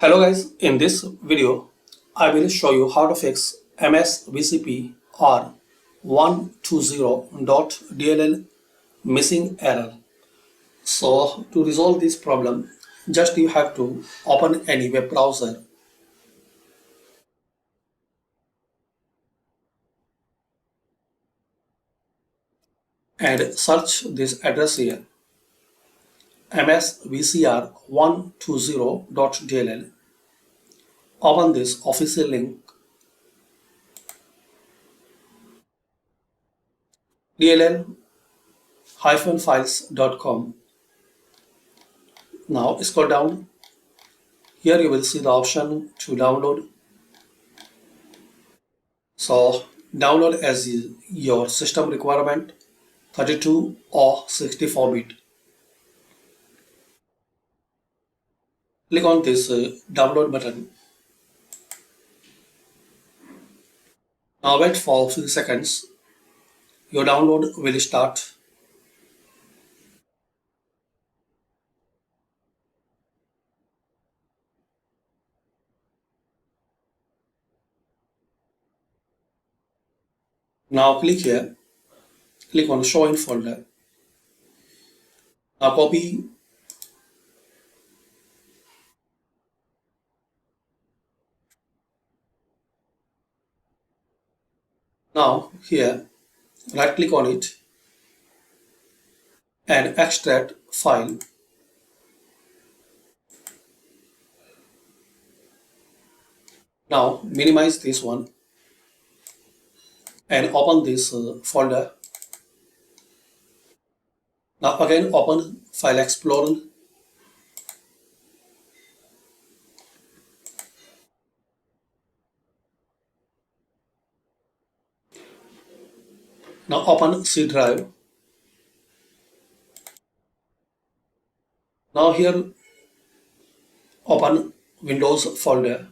Hello guys, in this video I will show you how to fix MSVCR120.dll missing error. So to resolve this problem, just you have to open any web browser and search this address here MSVCR120.dll. Open this official link dll-files.com. Now scroll down. Here you will see the option to download. So download as your system requirement, 32 or 64 bit. Click on this download button. Now wait for a few seconds. Your download will start. Now click here. Click on show in folder. Now copy. Now here, right click on it and extract file. Now minimize this one and open this folder. Now again open File Explorer. Now open C drive. Now here open Windows folder.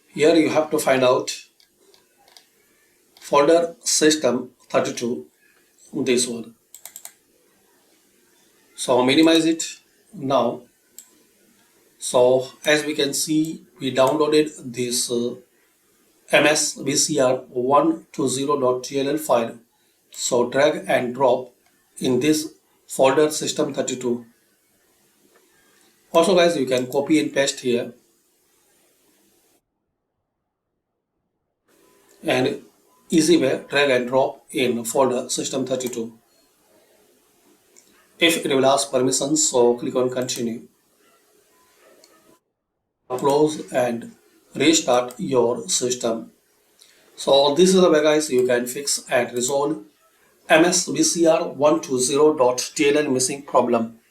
Here you have to find out folder system 32, this one. So minimize it now. So as we can see, we downloaded this MSVCR120.dll file. So drag and drop in this folder system 32. Also guys, you can copy and paste here and easy way drag and drop in folder system 32. If it will ask permissions, so click on continue. Close and restart your system. So this is the way guys you can fix and resolve MSVCR120.dll missing problem.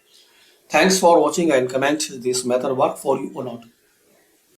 Thanks for watching and comment this method work for you or not.